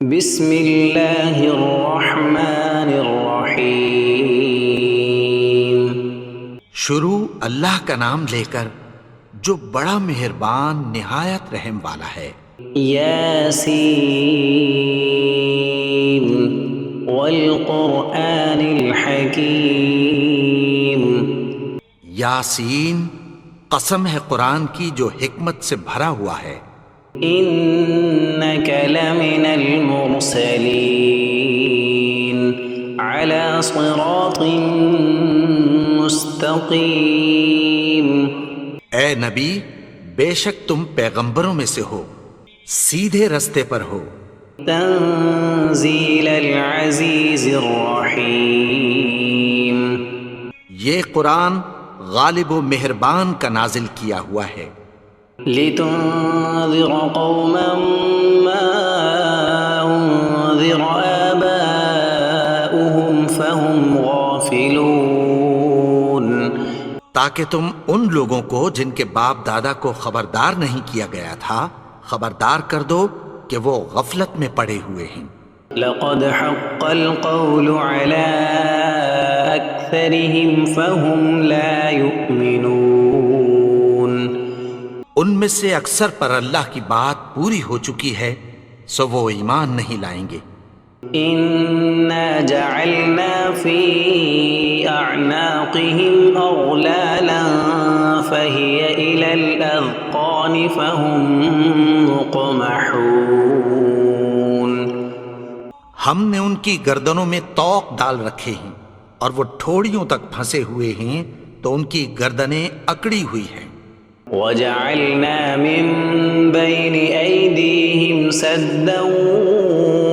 بسم اللہ الرحمن الرحیم۔ شروع اللہ کا نام لے کر جو بڑا مہربان نہایت رحم والا ہے۔ یاسین والقرآن الحکیم۔ یاسین، قسم ہے قرآن کی جو حکمت سے بھرا ہوا ہے۔ انک لمن المرسلین علی صراط مستقیم۔ اے نبی، بے شک تم پیغمبروں میں سے ہو، سیدھے رستے پر ہو۔ تنزیل العزیز الرحیم۔ یہ قرآن غالب و مہربان کا نازل کیا ہوا ہے۔ لتنذر قوما ما انذر آباؤهم فهم غافلون۔ تاکہ تم ان لوگوں کو جن کے باپ دادا کو خبردار نہیں کیا گیا تھا خبردار کر دو کہ وہ غفلت میں پڑے ہوئے ہیں۔ لقد حق القول على أكثرهم فهم لا يؤمنون۔ ان میں سے اکثر پر اللہ کی بات پوری ہو چکی ہے سو وہ ایمان نہیں لائیں گے۔ إنا جعلنا في أعناقهم أغلالا فهي إلى الأذقان فهم مقمحون۔ ہم نے ان کی گردنوں میں طوق ڈال رکھے ہیں اور وہ ٹھوڑیوں تک پھنسے ہوئے ہیں تو ان کی گردنیں اکڑی ہوئی ہیں۔ وجعلنا من بين أيديهم سدا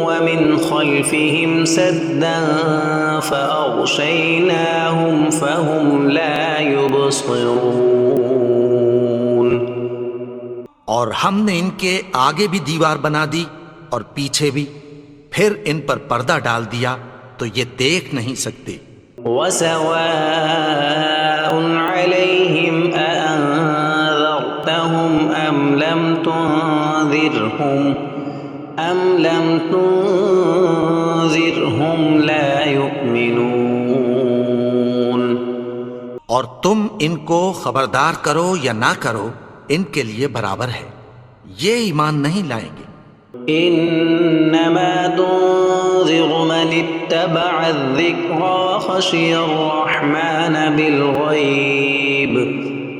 ومن خلفهم سدا فأغشيناهم فهم لا يبصرون۔ اور ہم نے ان کے آگے بھی دیوار بنا دی اور پیچھے بھی، پھر ان پر پردہ ڈال دیا تو یہ دیکھ نہیں سکتے۔ وسواء عليهم أأنذرتهم أم لم تنذرهم لا يؤمنون۔ اور تم ان کو خبردار کرو یا نہ کرو ان کے لیے برابر ہے، یہ ایمان نہیں لائیں گے۔ انما تنذر من اتبع الذکر وخشی الرحمن بالغیب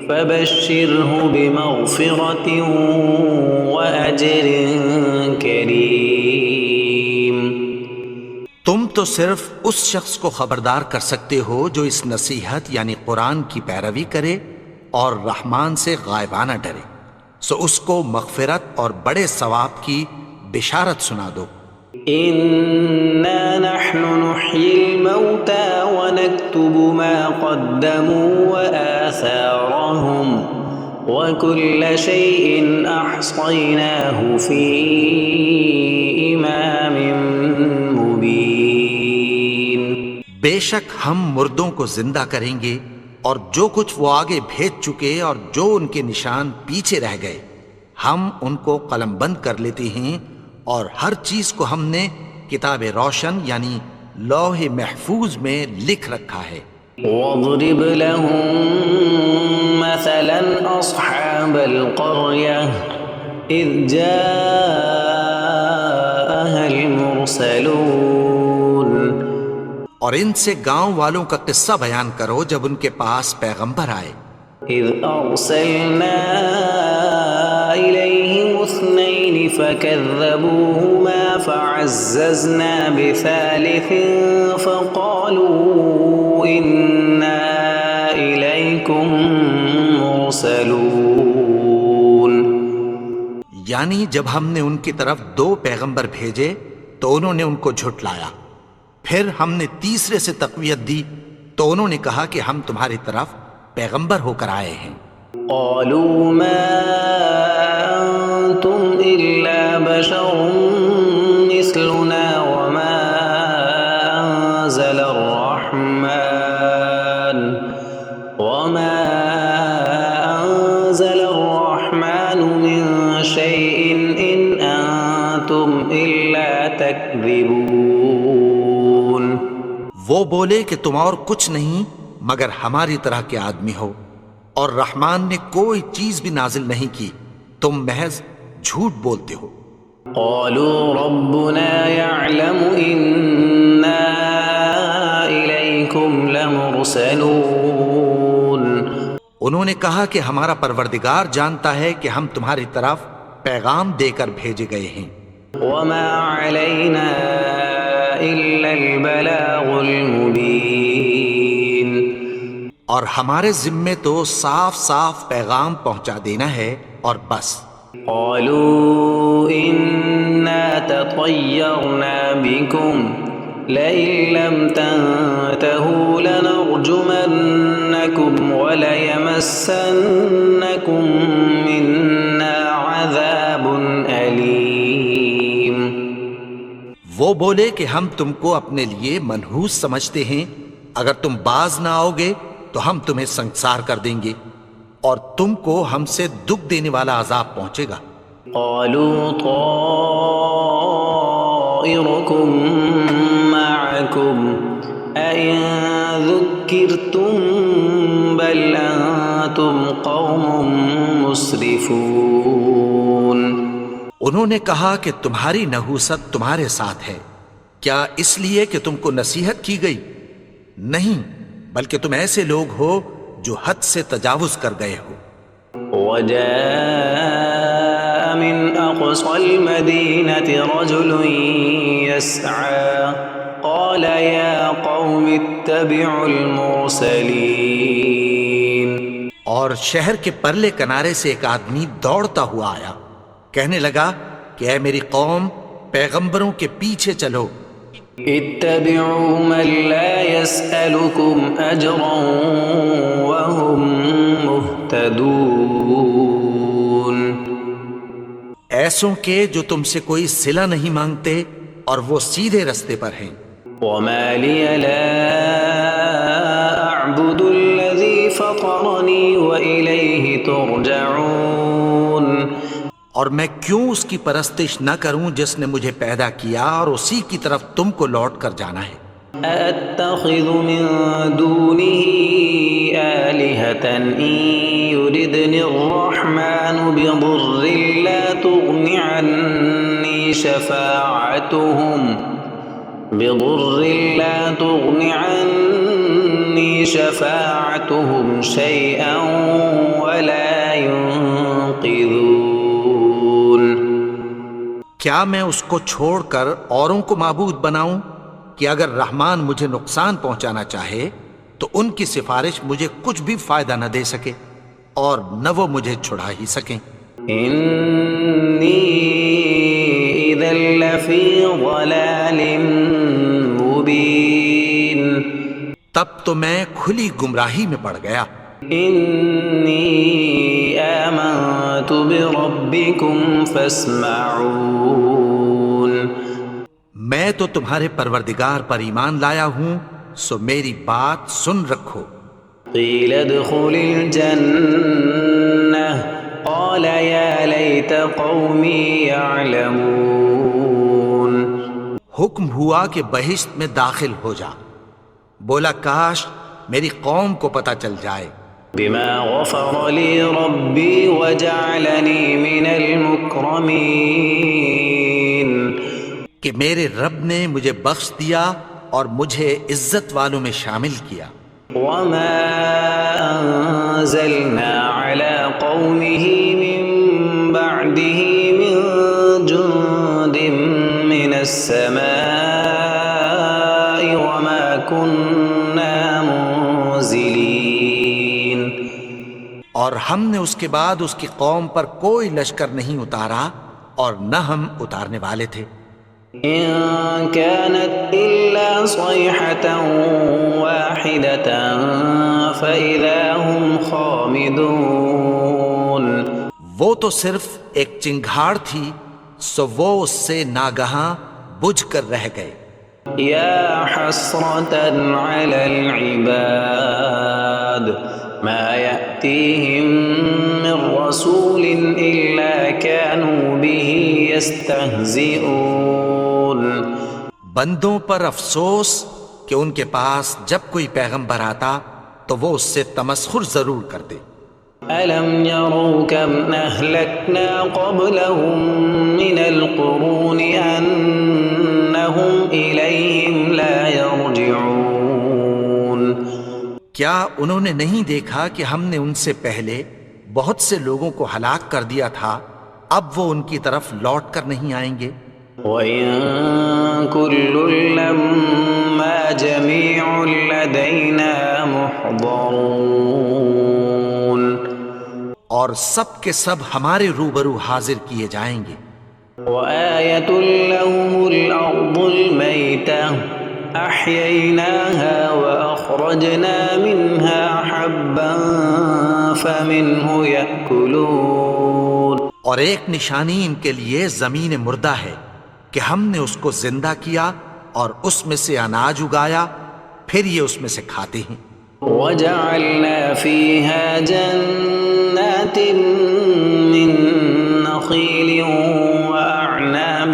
فبشرہ بمغفرۃ واجر کریم۔ تم تو صرف اس شخص کو خبردار کر سکتے ہو جو اس نصیحت یعنی قرآن کی پیروی کرے اور رحمان سے غائبانہ ڈرے، سو اس کو مغفرت اور بڑے ثواب کی بشارت سنا دو۔ انا نحن نحيي الموتى ونكتب ما قدموا وآثارهم وكل شيء احصيناه في امام مبين۔ بے شک ہم مردوں کو زندہ کریں گے اور جو کچھ وہ آگے بھیج چکے اور جو ان کے نشان پیچھے رہ گئے ہم ان کو قلم بند کر لیتے ہیں، اور ہر چیز کو ہم نے کتاب روشن یعنی لوح محفوظ میں لکھ رکھا ہے۔ واضرب لهم مثلا اصحاب القرية اذ جاءها المرسلون۔ اور ان سے گاؤں والوں کا قصہ بیان کرو جب ان کے پاس پیغمبر آئے۔ اذ ارسلنا الیہم اثنین فکذبوہما فعززنا بثالث فقالوا انا الیکم مرسلون۔ یعنی جب ہم نے ان کی طرف 2 پیغمبر بھیجے تو انہوں نے ان کو جھٹلایا، پھر ہم نے تیسرے سے تقویت دی تو انہوں نے کہا کہ ہم تمہاری طرف پیغمبر ہو کر آئے ہیں۔ قالوا ما انتم الا بشر مثلنا وما انزل الرحمن من شيء ان انتم الا تكذبون وہ بولے کہ تم اور کچھ نہیں مگر ہماری طرح کے آدمی ہو، اور رحمان نے کوئی چیز بھی نازل نہیں کی، تم محض جھوٹ بولتے ہو۔ قالوا ربنا يعلم إنا إليكم لمرسلون انہوں نے کہا کہ ہمارا پروردگار جانتا ہے کہ ہم تمہاری طرف پیغام دے کر بھیجے گئے ہیں، وما علينا إلا البلاغ المبين اور ہمارے ذمے تو صاف صاف پیغام پہنچا دینا ہے اور بس۔ قالوا إنا تطيرنا بكم لئن لم تنتهوا لنرجمنكم وليمسنكم منا عذاب أليم وہ بولے کہ ہم تم کو اپنے لیے منحوس سمجھتے ہیں، اگر تم باز نہ آؤ گے تو ہم تمہیں سنگسار کر دیں گے اور تم کو ہم سے دکھ دینے والا عذاب پہنچے گا۔ قالوا طائركم معكم أئن ذكرتم بل أنتم قوم مسرفون انہوں نے کہا کہ تمہاری نحوست تمہارے ساتھ ہے، کیا اس لیے کہ تم کو نصیحت کی گئی؟ نہیں، بلکہ تم ایسے لوگ ہو جو حد سے تجاوز کر گئے ہو۔ وجاء من أقصى المدينة رجل يسعى قال يا قوم اتبعوا المرسلين اور شہر کے پرلے کنارے سے ایک آدمی دوڑتا ہوا آیا، کہنے لگا کہ اے میری قوم، پیغمبروں کے پیچھے چلو۔ اتبعوا من لا يسألكم أجرا وهم مهتدون ایسوں کے جو تم سے کوئی صلہ نہیں مانگتے اور وہ سیدھے رستے پر ہیں۔ وما لي لا أعبد الذي فطرني وإليه ترجعون اور میں کیوں اس کی پرستش نہ کروں جس نے مجھے پیدا کیا اور اسی کی طرف تم کو لوٹ کر جانا ہے۔ أأتخذ من دونه آلهة إن يردني الرحمن بضر لا تغن عني شفاعتهم شيئا ولا ينقذون کیا میں اس کو چھوڑ کر اوروں کو معبود بناؤں کہ اگر رحمان مجھے نقصان پہنچانا چاہے تو ان کی سفارش مجھے کچھ بھی فائدہ نہ دے سکے اور نہ وہ مجھے چھڑا ہی سکیں۔ إني إذا لفي ضلال مبين تب تو میں کھلی گمراہی میں پڑ گیا۔ إني آمنت بربكم فاسمعون میں تو تمہارے پروردگار پر ایمان لایا ہوں، سو میری بات سن رکھو۔ قيل ادخل الجنة قال يا ليت قومي يعلمون حکم ہوا کہ بہشت میں داخل ہو جا، بولا کاش میری قوم کو پتہ چل جائے۔ بما غفر لي ربي وجعلني من المكرمين کہ میرے رب نے مجھے بخش دیا اور مجھے عزت والوں میں شامل کیا۔ وما أنزلنا على قومه من بعده من جند من السماء وما كنا منزلين اور ہم نے اس کے بعد اس کی قوم پر کوئی لشکر نہیں اتارا اور نہ ہم اتارنے والے تھے۔ إن كانت إلا صيحة واحدة فإذا هم خامدون وہ تو صرف ایک چنگھاڑ تھی، سو وہ اس سے ناگہاں بجھ کر رہ گئے۔ يا حسرة على العباد ما يأتيهم من رسول إلا كانوا به يستهزئون بندوں پر افسوس کہ ان کے پاس جب کوئی پیغمبر آتا تو وہ اس سے تمسخر ضرور کرتے۔ ألم يروا كم أهلكنا قبلهم من القرون أنهم إليهم لا يرجعون کیا انہوں نے نہیں دیکھا کہ ہم نے ان سے پہلے بہت سے لوگوں کو ہلاک کر دیا تھا، اب وہ ان کی طرف لوٹ کر نہیں آئیں گے؟ وَإِن كُلٌّ لَّمَّا جَمِيعٌ لَّدَيْنَا مُحْضَرُونَ اور سب کے سب ہمارے روبرو حاضر کیے جائیں گے۔ وَآيَةٌ لَّهُمُ الْأَرْضُ الْمَيْتَةُ أَحْيَيْنَاهَا وَأَخْرَجْنَا مِنْهَا حَبًّا فَمِنْهُ يَأْكُلُونَ اور ایک نشانی ان کے لیے زمین مردہ ہے کہ ہم نے اس کو زندہ کیا اور اس میں سے اناج اگایا، پھر یہ اس میں سے کھاتے ہیں۔ وَجَعَلْنَا فِيهَا جَنَّاتٍ مِّن نَّخِيلٍ وَأَعْنَابٍ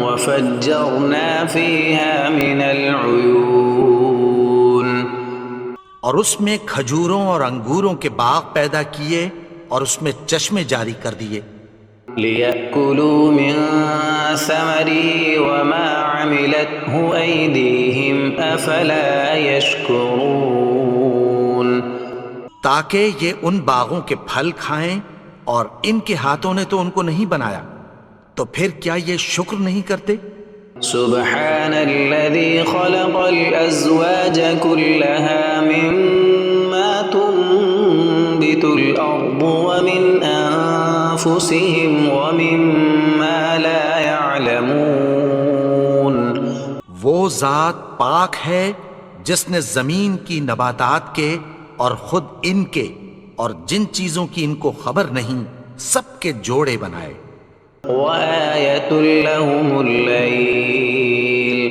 وَفَجَّرْنَا فِيهَا مِنَ الْعُيُونِ اور اس میں کھجوروں اور انگوروں کے باغ پیدا کیے اور اس میں چشمے جاری کر دیے، لِيَأْكُلُوا مِن ثَمَرِهِ وَمَا عَمِلَتْهُ أَيْدِيهِمْ أَفَلَا يَشْكُرُونَ تاکہ یہ ان باغوں کے پھل کھائیں، اور ان کے ہاتھوں نے تو ان کو نہیں بنایا، تو پھر کیا یہ شکر نہیں کرتے؟ سبحان الذي خلق الأزواج كلها مما تنبت الأرض ومن أنفسهم ومما لا يعلمون وہ ذات پاک ہے جس نے زمین کی نباتات کے اور خود ان کے اور جن چیزوں کی ان کو خبر نہیں سب کے جوڑے بنائے۔ وآية لهم الليل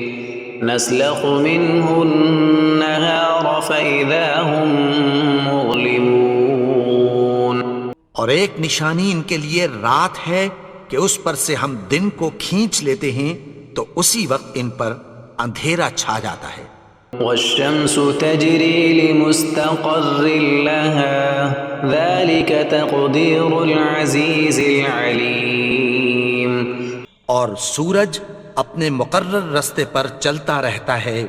نسلخ منه النهار فإذا هم مظلمون اور ایک نشانی ان کے لیے رات ہے کہ اس پر سے ہم دن کو کھینچ لیتے ہیں تو اسی وقت ان پر اندھیرا چھا جاتا ہے۔ والشمس تجري لمستقر لها ذلك تقدير العزيز العليم اور سورج اپنے مقرر رستے پر چلتا رہتا ہے،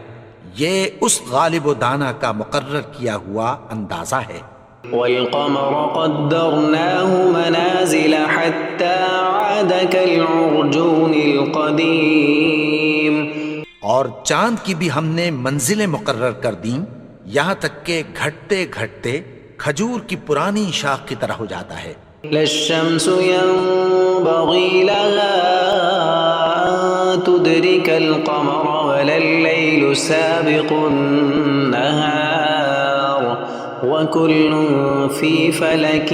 یہ اس غالب و دانا کا مقرر کیا ہوا اندازہ ہے۔ والقمر قدرناه منازل حتى عاد كالعرجون القديم اور چاند کی بھی ہم نے منزلیں مقرر کر دیں، یہاں تک کہ گھٹتے گھٹتے کھجور کی پرانی شاخ کی طرح ہو جاتا ہے۔ لا الشمس ينبغي لها أن تدرك القمر ولا الليل سابق النهار وكل في فلك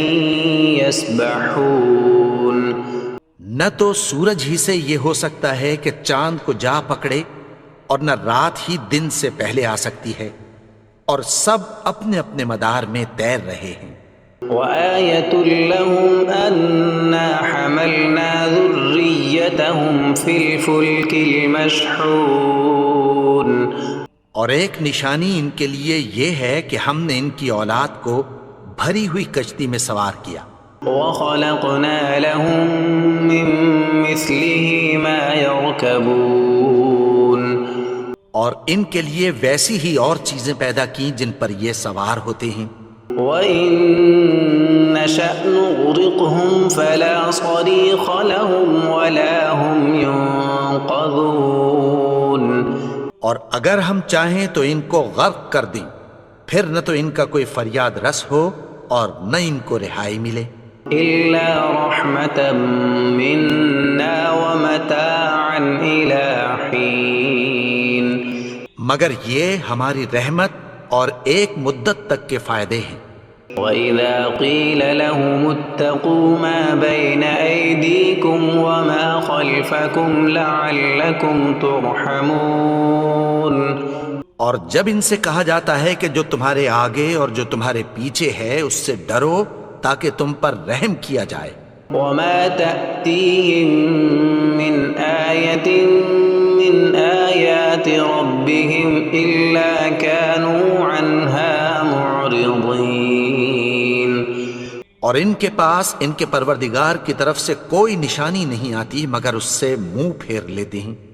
يسبحون نہ تو سورج ہی سے یہ ہو سکتا ہے کہ چاند کو جا پکڑے، اور نہ رات ہی دن سے پہلے آ سکتی ہے، اور سب اپنے اپنے مدار میں تیر رہے ہیں۔ وآية لهم أنا حملنا ذريتهم في الفلك المشحون اور ایک نشانی ان کے لیے یہ ہے کہ ہم نے ان کی اولاد کو بھری ہوئی کشتی میں سوار کیا۔ وخلقنا لهم من مثله ما يركبون اور ان کے لیے ویسی ہی اور چیزیں پیدا کی جن پر یہ سوار ہوتے ہیں۔ وَإِن نَّشَأْ نُغْرِقْهُمْ فَلَا صَرِيخَ لَهُمْ وَلَا هُمْ يُنقَذُونَ اور اگر ہم چاہیں تو ان کو غرق کر دیں، پھر نہ تو ان کا کوئی فریاد رس ہو اور نہ ان کو رہائی ملے۔ إِلَّا رَحْمَةً مِّنَّا وَمَتَاعًا إِلَىٰ حِينٍ مگر یہ ہماری رحمت اور ایک مدت تک کے فائدے ہیں۔ وَإِذَا قِيلَ لَهُمُ اتَّقُوا مَا بَيْنَ أَيْدِيكُمْ وَمَا خَلْفَكُمْ لَعَلَّكُمْ تُرْحَمُونَ اور جب ان سے کہا جاتا ہے کہ جو تمہارے آگے اور جو تمہارے پیچھے ہے اس سے ڈرو تاکہ تم پر رحم کیا جائے۔ وما تأتيهم من آية من آيات ربهم إلا كانوا عنها معرضين۔ اور ان کے پاس ان کے پروردگار کی طرف سے کوئی نشانی نہیں آتی مگر اس سے منہ پھیر لیتے ہیں۔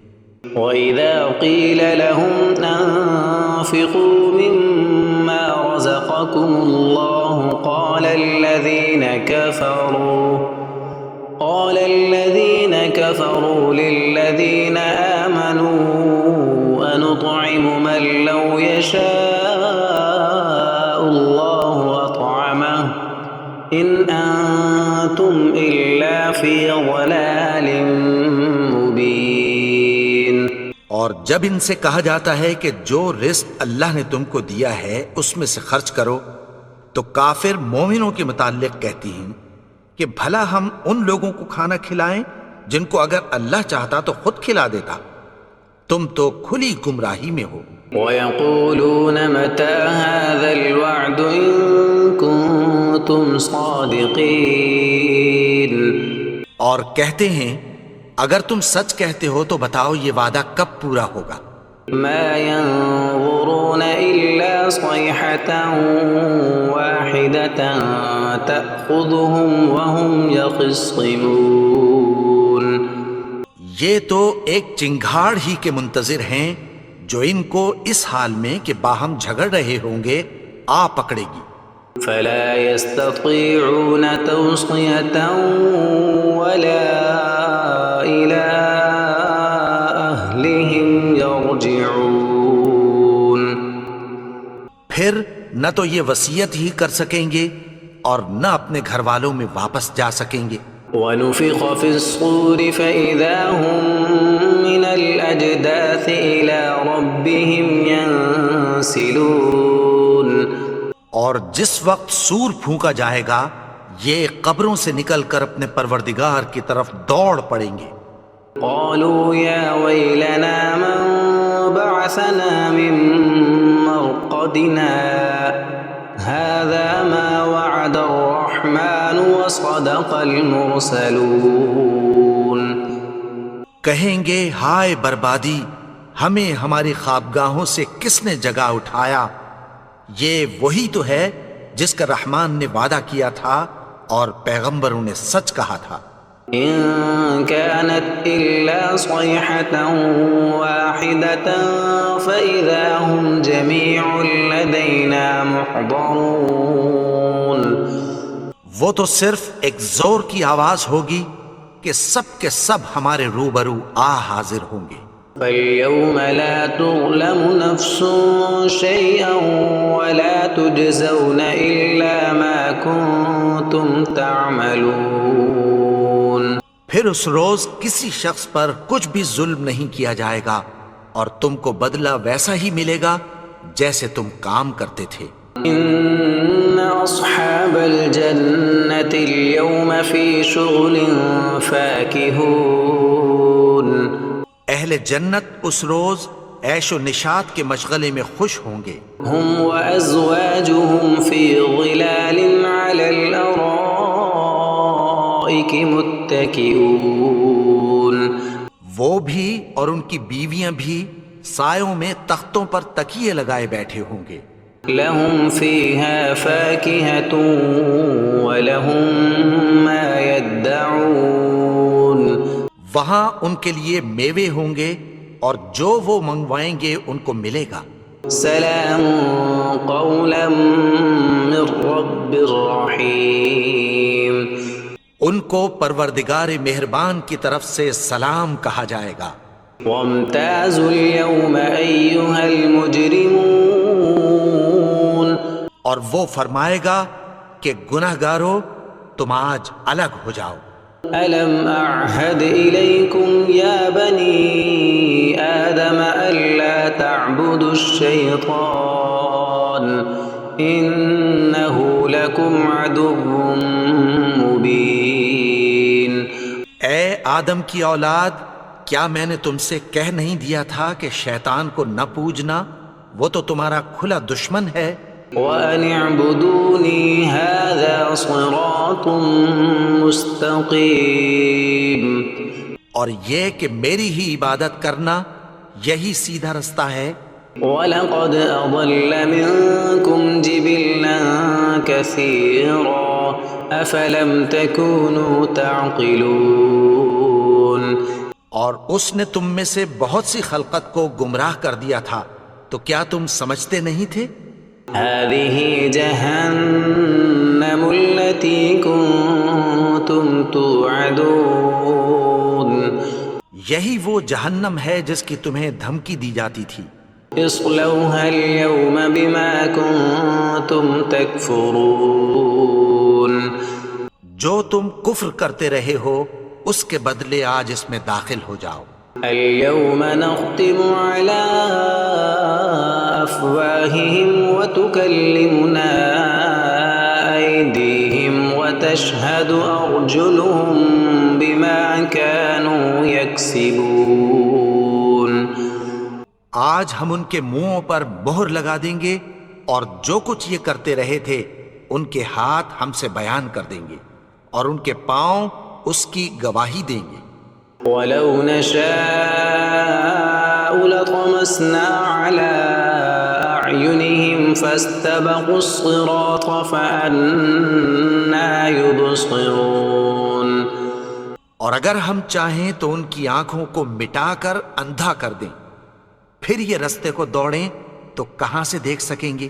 وَإِذَا قِيلَ لَهُمْ أَنفِقُوا مِمَّا رَزَقَكُمُ اللَّهُ قَالَ الَّذِينَ كَفَرُوا لِلَّذِينَ آمَنُوا أَنُطْعِمُ مَن لَّوْ يَشَاءُ اللَّهُ أَطْعَمَهُ إِنْ أَنتُمْ إِلَّا فِي ضَلَالٍ مُّبِينٍ۔ اور جب ان سے کہا جاتا ہے کہ جو رزق اللہ نے تم کو دیا ہے اس میں سے خرچ کرو، تو کافر مومنوں کے متعلق کہتی ہیں کہ بھلا ہم ان لوگوں کو کھانا کھلائیں جن کو اگر اللہ چاہتا تو خود کھلا دیتا، تم تو کھلی گمراہی میں ہو۔ وَيَقُولُونَ مَتَى هَذَا الْوَعْدُ إِن كُنتُمْ صَادِقِينَ۔ اور کہتے ہیں اگر تم سچ کہتے ہو تو بتاؤ یہ وعدہ کب پورا ہوگا؟ مَا يَنظُرُونَ إِلَّا صَيْحَةً وَاحِدَةً تَأْخُذُهُمْ وَهُمْ يَخِصِّمُونَ۔ یہ تو ایک چنگھاڑ ہی کے منتظر ہیں جو ان کو اس حال میں کہ باہم جھگڑ رہے ہوں گے آ پکڑے گی۔ فَلَا يَسْتَطِيعُونَ تَوْصِيَةً وَلَا إِلَىٰ أَهْلِهِمْ يَرْجِعُونَ۔ پھر نہ تو یہ وصیت ہی کر سکیں گے اور نہ اپنے گھر والوں میں واپس جا سکیں گے۔ وَنُفِخَ فِي الصُّورِ فَإِذَا هُم مِّنَ الْأَجْدَاثِ إِلَىٰ رَبِّهِمْ يَنسِلُونَ۔ اور جس وقت سور پھونکا جائے گا یہ قبروں سے نکل کر اپنے پروردگار کی طرف دوڑ پڑیں گے۔ قالوا يا ويلنا من بعثنا من مرقدنا هذا ما وعد الرحمن وصدق المرسلون۔ کہیں گے ہائے بربادی، ہمیں ہماری خوابگاہوں سے کس نے جگا اٹھایا؟ یہ وہی تو ہے جس کا رحمان نے وعدہ کیا تھا اور پیغمبروں نے سچ کہا تھا۔ إن كانت إلا صيحة واحدة فإذا هم جميع لدينا محضرون۔ وہ تو صرف ایک زور کی آواز ہوگی کہ سب کے سب ہمارے روبرو حاضر ہوں گے۔ فَالْيَوْمَ لَا تُظْلَمُ نَفْسٌ شَيْئًا وَلَا تُجْزَوْنَ إِلَّا مَا كُنتُمْ تَعْمَلُونَ۔ پھر اس روز کسی شخص پر کچھ بھی ظلم نہیں کیا جائے گا اور تم کو بدلہ ویسا ہی ملے گا جیسے تم کام کرتے تھے۔ إِنَّ أَصْحَابَ الْجَنَّةِ الْيَوْمَ فِي شُغُلٍ فَاكِهُونَ۔ اہل جنت اس روز عیش و نشاط کے مشغلے میں خوش ہوں گے۔ هُمْ وَأَزْوَاجُهُمْ فِي ظِلَالٍ عَلَى الْأَرَائِكِ مُتَّكِئُونَ۔ وہ بھی اور ان کی بیویاں بھی سایوں میں تختوں پر تکیے لگائے بیٹھے ہوں گے۔ لَهُمْ فِيهَا فَاكِهَةٌ وَلَهُمْ مَا يَدَّعُونَ۔ وہاں ان کے لیے میوے ہوں گے اور جو وہ منگوائیں گے ان کو ملے گا۔ سلام قولا من رب رحیم۔ ان کو پروردگار مہربان کی طرف سے سلام کہا جائے گا۔ وامتازوا اليوم ایھا المجرمون۔ اور وہ فرمائے گا کہ گنہگارو تم آج الگ ہو جاؤ۔ ألم أعهد إليكم يا بني آدم ألا تعبدوا الشيطان إنه لكم عدو مبين۔ اے آدم کی اولاد، کیا میں نے تم سے کہہ نہیں دیا تھا کہ شیطان کو نہ پوجنا؟ وہ تو تمہارا کھلا دشمن ہے. وَأَنِ اعْبُدُونِي هَذَا صِرَاطٌ مُسْتَقِيمٌ. اور یہ کہ میری ہی عبادت کرنا یہی سیدھا رستہ ہے. وَلَقَدْ أَضَلَّ مِنكُمْ جِبِلًّا كَثِيرًا أَفَلَمْ تَكُونُوا تَعْقِلُونَ. اور اس نے تم میں سے بہت سی خلقت کو گمراہ کر دیا تھا، تو کیا تم سمجھتے نہیں تھے؟ هَذِهِ جَهَنَّمُ الَّتِي كُنتُمْ تُوعَدُونَ. یہی وہ جہنم ہے جس کی تمہیں دھمکی دی جاتی تھی. اصلوها اليوم بما كنتم تكفرون. جو تم کفر کرتے رہے ہو اس کے بدلے آج اس میں داخل ہو جاؤ. اليوم نختم على أفواههم وتكلمنا أيديهم وتشهد أرجلهم بما كانوا يكسبون. آج ہم ان کے منہوں پر مہر لگا دیں گے اور جو کچھ یہ کرتے رہے تھے ان کے ہاتھ ہم سے بیان کر دیں گے اور ان کے پاؤں اس کی گواہی دیں گے. وَلَوْ نَشَاءُ لَطَمَسْنَا عَلَىٰ أَعْيُنِهِمْ فَاسْتَبَقُوا الصِّرَاطَ فَأَنَّىٰ يُبْصِرُونَ. اور اگر ہم چاہیں تو ان کی آنکھوں کو مٹا کر اندھا کر دیں، پھر یہ رستے کو دوڑیں تو کہاں سے دیکھ سکیں گے؟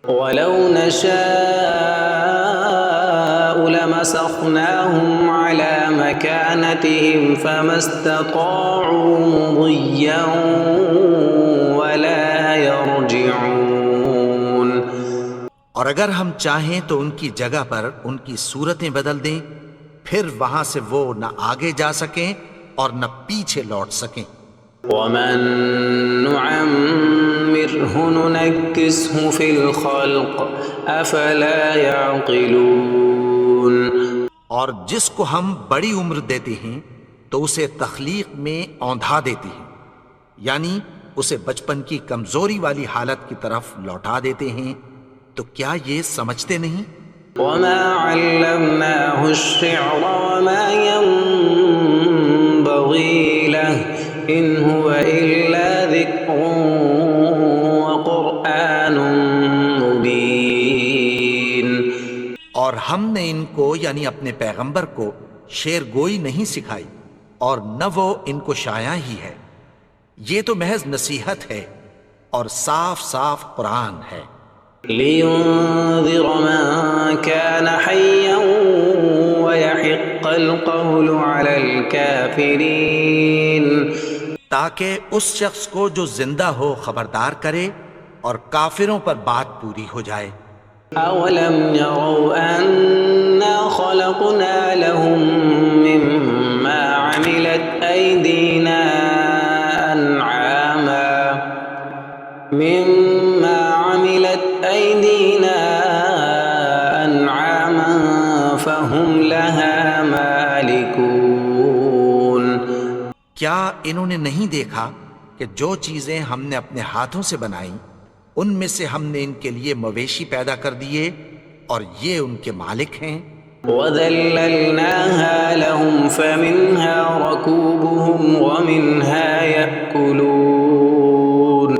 وَلَوْ نَشَاءُ لَمَسَخْنَاهُمْ عَلَىٰ مَكَانَتِهِمْ فَمَا اسْتَطَاعُوا مُضِيًّا وَلَا يَرْجِعُونَ. اور اگر ہم چاہیں تو ان کی جگہ پر ان کی صورتیں بدل دیں، پھر وہاں سے وہ نہ آگے جا سکیں اور نہ پیچھے لوٹ سکیں. وَمَن نُّعَمِّرْهُ نُنَكِّسْهُ فِي الْخَلْقِ أَفَلَا يَعْقِلُونَ. اور جس کو ہم بڑی عمر دیتے ہیں تو اسے تخلیق میں اوندھا دیتے ہیں، یعنی اسے بچپن کی کمزوری والی حالت کی طرف لوٹا دیتے ہیں. تو کیا یہ سمجھتے نہیں؟ وَمَا عَلَّمْنَاهُ الشِّعْرَ وَمَا يَنبَغِي لَهُ إِنْ هُوَ إِلَّا ذِكْرٌ وَقُرْآنٌ مُبِينٌ. اور ہم نے ان کو یعنی اپنے پیغمبر کو شعر گوئی نہیں سکھائی اور نہ وہ ان کو شایع ہی ہے. یہ تو محض نصیحت ہے اور صاف صاف قرآن ہے. لِيُنذِرَ مَن كَانَ حَيًّا وَيَحِقَّ الْقَوْلُ عَلَى الْكَافِرِينَ. تاکہ اس شخص کو جو زندہ ہو خبردار کرے اور کافروں پر بات پوری ہو جائے. أَوَلَمْ يَرَوْا أَنَّا خَلَقْنَا لَهُم مِّمَّا عَمِلَتْ أَيْدِينَا أَنْعَامًا فَهُمْ لَهَا مَالِكُونَ. کیا انہوں نے نہیں دیکھا کہ جو چیزیں ہم نے اپنے ہاتھوں سے بنائیں ان میں سے ہم نے ان کے لیے مویشی پیدا کر دیے اور یہ ان کے مالک ہیں. وَذَلَّلْنَاهَا لَهُمْ فَمِنْهَا رَكُوبُهُمْ وَمِنْهَا يَأْكُلُونَ.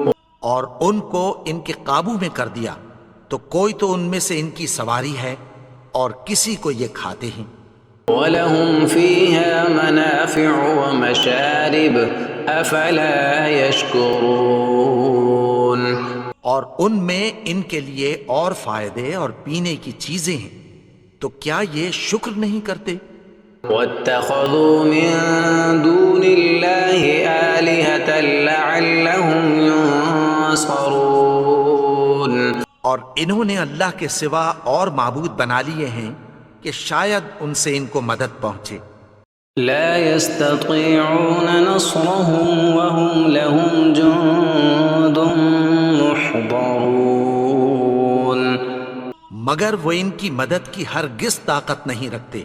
اور ان کو ان کے قابو میں کر دیا تو کوئی تو ان میں سے ان کی سواری ہے اور کسی کو یہ کھاتے ہیں. وَلَهُمْ فِيهَا مَنَافِعُ وَمَشَارِبُ أَفَلَا يَشْكُرُونَ. اور ان میں ان کے لیے اور فائدے اور پینے کی چیزیں ہیں، تو کیا یہ شکر نہیں کرتے؟ وَاتَّخَذُوا مِن دُونِ اللَّهِ آلِهَةً لَعَلَّهُمْ يُنصَرُونَ. اور انہوں نے اللہ کے سوا اور معبود بنا لیے ہیں کہ شاید ان سے ان کو مدد پہنچے. لا يستطيعون نصرهم وهم لهم جند محضرون. مگر وہ ان کی مدد کی ہرگز طاقت نہیں رکھتے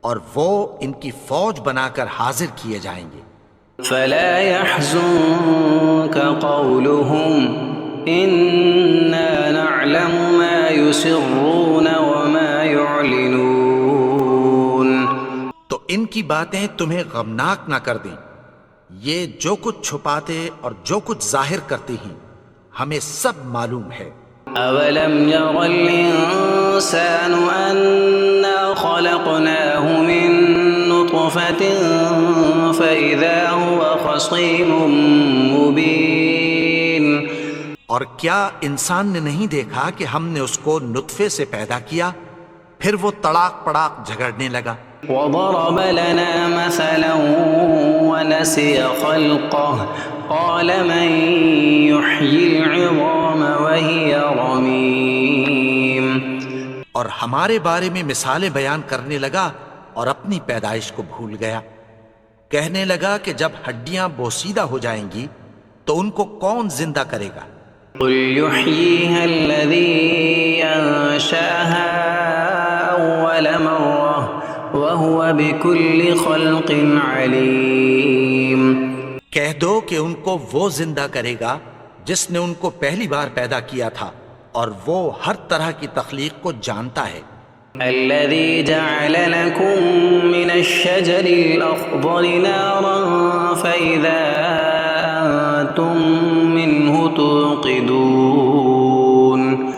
اور وہ ان کی فوج بنا کر حاضر کیے جائیں گے. فلا يحزنك قولهم إنا نعلم ما يسرون وما يعلنون. تو ان کی باتیں تمہیں غمناک نہ کر دیں، یہ جو کچھ چھپاتے اور جو کچھ ظاہر کرتے ہیں ہمیں سب معلوم ہے۔ أولم ير الإنسان أنا خلقناه من نطفة فإذا هو خصيم مبين. اور کیا انسان نے نہیں دیکھا کہ ہم نے اس کو نطفے سے پیدا کیا پھر وہ تڑاک پڑاک جھگڑنے لگا۔ وضرب لنا مثلا ونسي خلقه قال من يحيي العظام وهي رميم. اور ہمارے بارے میں مثالیں بیان کرنے لگا اور اپنی پیدائش کو بھول گیا، کہنے لگا کہ جب ہڈیاں بوسیدہ ہو جائیں گی تو ان کو کون زندہ کرے گا؟ قل يحييها الذي أنشأها أول مرة وهو بكل خلق عليم. کہہ دو کہ ان کو وہ زندہ کرے گا جس نے ان کو پہلی بار پیدا کیا تھا اور وہ ہر طرح کی تخلیق کو جانتا ہے۔ الذي جعل لكم من الشجر الأخضر نارا فإذا أنتم منه توقدون.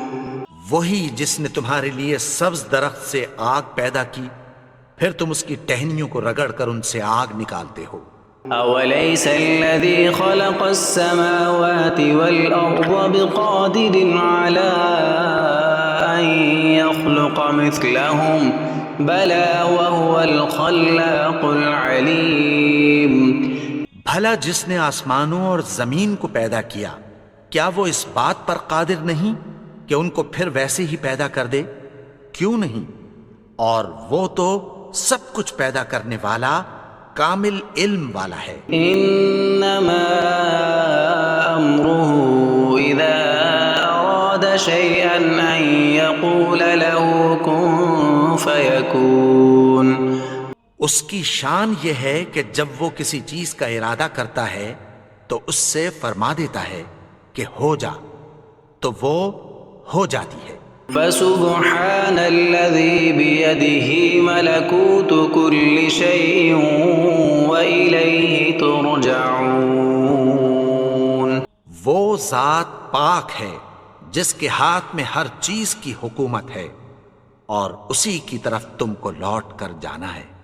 وہی جس نے تمہارے لیے سبز درخت سے آگ پیدا کی پھر تم اس کی ٹہنیوں کو رگڑ کر ان سے آگ نکالتے ہو۔ أوليس الذي خلق السماوات والأرض بقادر على أن يخلق مثلهم بلى وهو الخلاق العليم. بھلا جس نے آسمانوں اور زمین کو پیدا کیا کیا وہ اس بات پر قادر نہیں کہ ان کو پھر ویسے ہی پیدا کر دے؟ کیوں نہیں؟ اور وہ تو سب کچھ پیدا کرنے والا کامل علم والا ہے۔ انما امره اذا اراد شيئا ان يقول له كن فيكون. اس کی شان یہ ہے کہ جب وہ کسی چیز کا ارادہ کرتا ہے تو اس سے فرما دیتا ہے کہ ہو جا، تو وہ ہو جاتی ہے۔ فسبحان الذي بيده ملكوت كل شيء وإليه ترجعون. وہ ذات پاک ہے جس کے ہاتھ میں ہر چیز کی حکومت ہے اور اسی کی طرف تم کو لوٹ کر جانا ہے۔